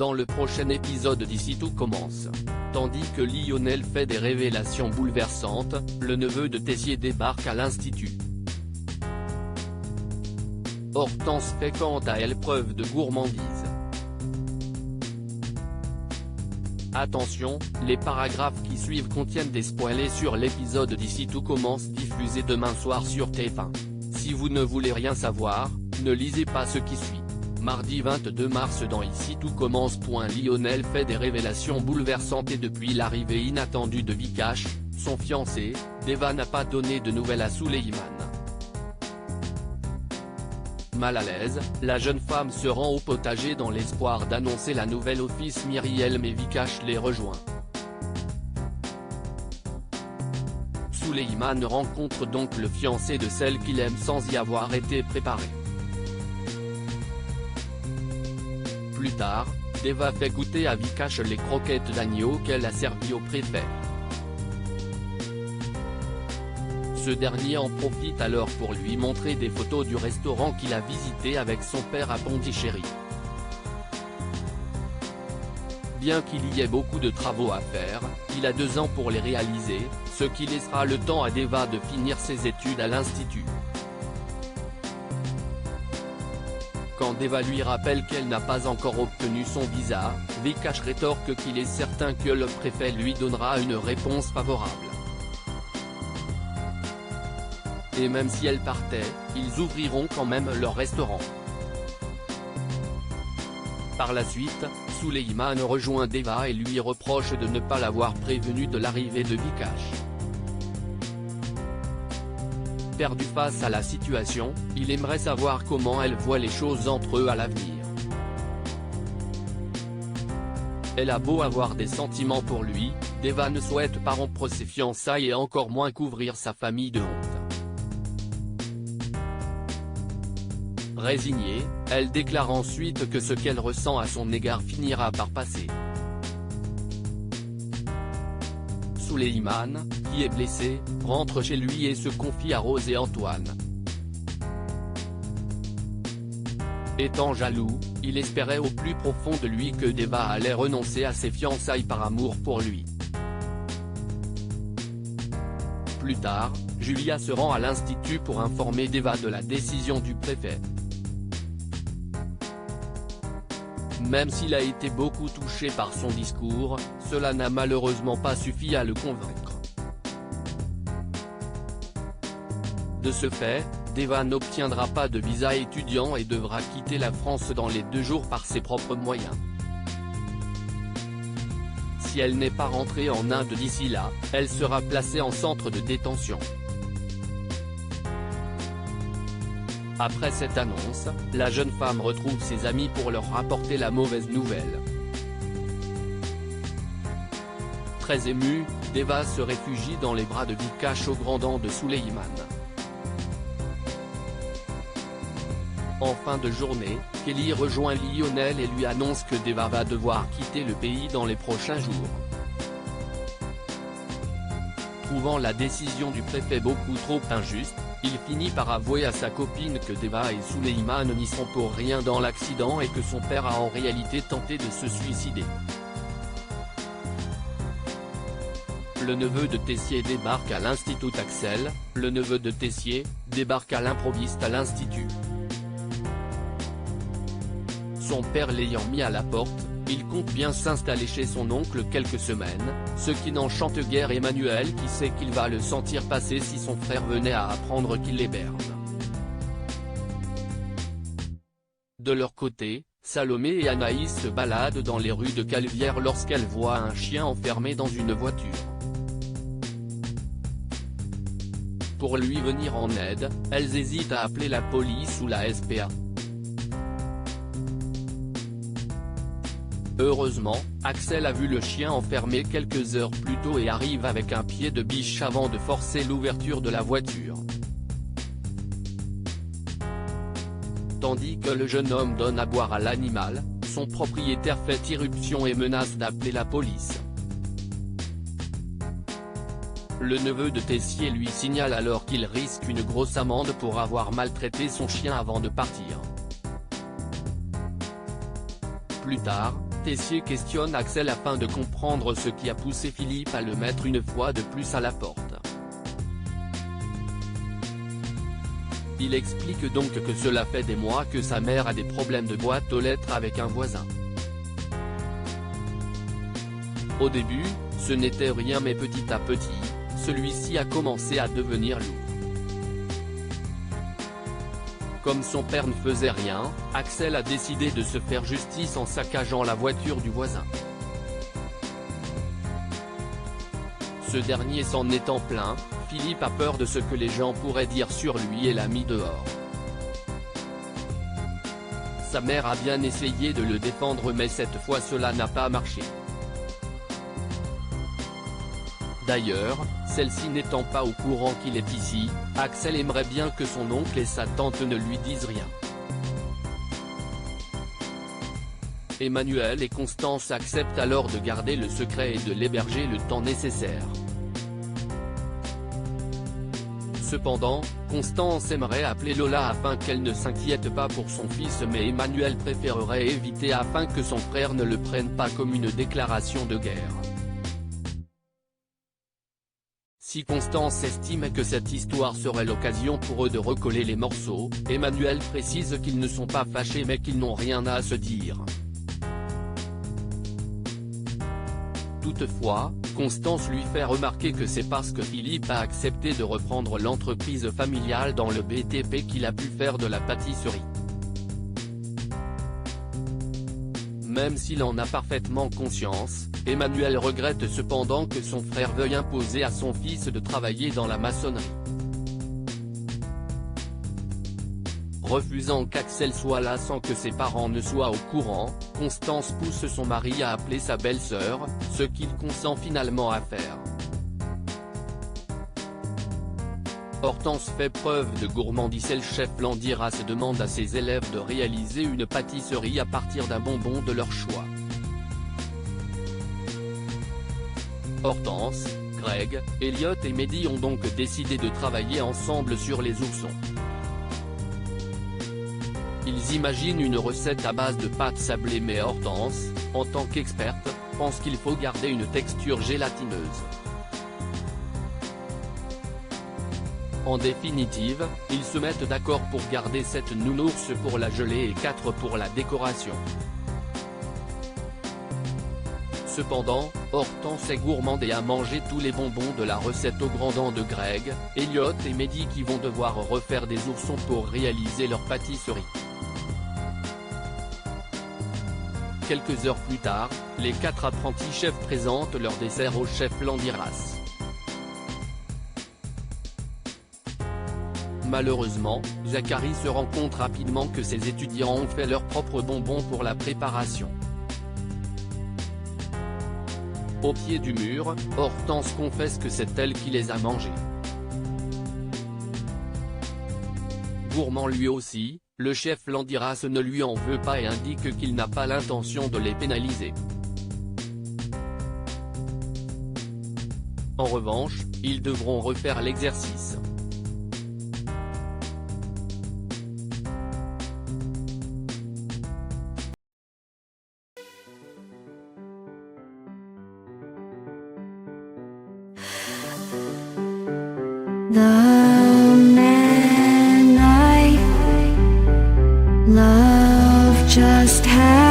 dans le prochain épisode d'Ici tout commence. Tandis que Lionel fait des révélations bouleversantes, le neveu de Tessier débarque à l'Institut. Hortense fait quant à elle preuve de gourmandise. Attention, les paragraphes qui suivent contiennent des spoilers sur l'épisode d'Ici tout commence diffusé demain soir sur TF1. Si vous ne voulez rien savoir, ne lisez pas ce qui suit. Mardi 22 mars dans Ici tout commence. Lionel fait des révélations bouleversantes et depuis l'arrivée inattendue de Vikash, son fiancé, Deva n'a pas donné de nouvelles à Souleyman. Mal à l'aise, la jeune femme se rend au potager dans l'espoir d'annoncer la nouvelle au fils Myriel, mais Vikash les rejoint. Souleyman rencontre donc le fiancé de celle qu'il aime sans y avoir été préparé. Plus tard, Deva fait goûter à Vikash les croquettes d'agneau qu'elle a servies au préfet. Ce dernier en profite alors pour lui montrer des photos du restaurant qu'il a visité avec son père à Pondichéry. Bien qu'il y ait beaucoup de travaux à faire, il a 2 ans pour les réaliser, ce qui laissera le temps à Deva de finir ses études à l'Institut. Quand Deva lui rappelle qu'elle n'a pas encore obtenu son visa, Vikash rétorque qu'il est certain que le préfet lui donnera une réponse favorable. Et même si elle partait, ils ouvriront quand même leur restaurant. Par la suite, Souleyman rejoint Deva et lui reproche de ne pas l'avoir prévenu de l'arrivée de Vikash. Perdu face à la situation, il aimerait savoir comment elle voit les choses entre eux à l'avenir. Elle a beau avoir des sentiments pour lui, Deva ne souhaite pas rompre ses fiançailles et encore moins couvrir sa famille de honte. Résignée, elle déclare ensuite que ce qu'elle ressent à son égard finira par passer. Souleyman, qui est blessé, rentre chez lui et se confie à Rose et Antoine. Étant jaloux, il espérait au plus profond de lui que Deva allait renoncer à ses fiançailles par amour pour lui. Plus tard, Julia se rend à l'Institut pour informer Deva de la décision du préfet. Même s'il a été beaucoup touché par son discours, cela n'a malheureusement pas suffi à le convaincre. De ce fait, Deva n'obtiendra pas de visa étudiant et devra quitter la France dans les 2 jours par ses propres moyens. Si elle n'est pas rentrée en Inde d'ici là, elle sera placée en centre de détention. Après cette annonce, la jeune femme retrouve ses amis pour leur rapporter la mauvaise nouvelle. Très émue, Deva se réfugie dans les bras de Vikash au grand dam de Souleyman. En fin de journée, Kelly rejoint Lionel et lui annonce que Deva va devoir quitter le pays dans les prochains jours. Trouvant la décision du préfet beaucoup trop injuste, il finit par avouer à sa copine que Deva et Souleyman n'y sont pour rien dans l'accident et que son père a en réalité tenté de se suicider. Le neveu de Tessier débarque à l'Institut. Axel, le neveu de Tessier, débarque à l'improviste à l'Institut. Son père l'ayant mis à la porte, il compte bien s'installer chez son oncle quelques semaines, ce qui n'enchante guère Emmanuel qui sait qu'il va le sentir passer si son frère venait à apprendre qu'il l'héberge. De leur côté, Salomé et Anaïs se baladent dans les rues de Calvière lorsqu'elles voient un chien enfermé dans une voiture. Pour lui venir en aide, elles hésitent à appeler la police ou la SPA. Heureusement, Axel a vu le chien enfermé quelques heures plus tôt et arrive avec un pied de biche avant de forcer l'ouverture de la voiture. Tandis que le jeune homme donne à boire à l'animal, son propriétaire fait irruption et menace d'appeler la police. Le neveu de Tessier lui signale alors qu'il risque une grosse amende pour avoir maltraité son chien avant de partir. Plus tard, Tessier questionne Axel afin de comprendre ce qui a poussé Philippe à le mettre une fois de plus à la porte. Il explique donc que cela fait des mois que sa mère a des problèmes de boîte aux lettres avec un voisin. Au début, ce n'était rien mais petit à petit, celui-ci a commencé à devenir lourd. Comme son père ne faisait rien, Axel a décidé de se faire justice en saccageant la voiture du voisin. Ce dernier s'en étant plaint, Philippe a peur de ce que les gens pourraient dire sur lui et l'a mis dehors. Sa mère a bien essayé de le défendre mais cette fois cela n'a pas marché. D'ailleurs, celle-ci n'étant pas au courant qu'il est ici, Axel aimerait bien que son oncle et sa tante ne lui disent rien. Emmanuel et Constance acceptent alors de garder le secret et de l'héberger le temps nécessaire. Cependant, Constance aimerait appeler Lola afin qu'elle ne s'inquiète pas pour son fils mais Emmanuel préférerait éviter afin que son frère ne le prenne pas comme une déclaration de guerre. Si Constance estime que cette histoire serait l'occasion pour eux de recoller les morceaux, Emmanuel précise qu'ils ne sont pas fâchés mais qu'ils n'ont rien à se dire. Toutefois, Constance lui fait remarquer que c'est parce que Philippe a accepté de reprendre l'entreprise familiale dans le BTP qu'il a pu faire de la pâtisserie. Même s'il en a parfaitement conscience, Emmanuel regrette cependant que son frère veuille imposer à son fils de travailler dans la maçonnerie. Refusant qu'Axel soit là sans que ses parents ne soient au courant, Constance pousse son mari à appeler sa belle-sœur, ce qu'il consent finalement à faire. Hortense fait preuve de gourmandise et le chef Landiras demande à ses élèves de réaliser une pâtisserie à partir d'un bonbon de leur choix. Hortense, Greg, Elliot et Mehdi ont donc décidé de travailler ensemble sur les oursons. Ils imaginent une recette à base de pâte sablée mais Hortense, en tant qu'experte, pense qu'il faut garder une texture gélatineuse. En définitive, ils se mettent d'accord pour garder cette nounours pour la gelée et 4 pour la décoration. Cependant, Hortense est gourmande et a mangé tous les bonbons de la recette au grand dent de Greg, Elliot et Mehdi qui vont devoir refaire des oursons pour réaliser leur pâtisserie. Quelques heures plus tard, les 4 apprentis chefs présentent leur dessert au chef Landiras. Malheureusement, Zachary se rend compte rapidement que ses étudiants ont fait leurs propres bonbons pour la préparation. Au pied du mur, Hortense confesse que c'est elle qui les a mangés. Gourmand lui aussi, le chef Landiras ne lui en veut pas et indique qu'il n'a pas l'intention de les pénaliser. En revanche, ils devront refaire l'exercice. The man I love just had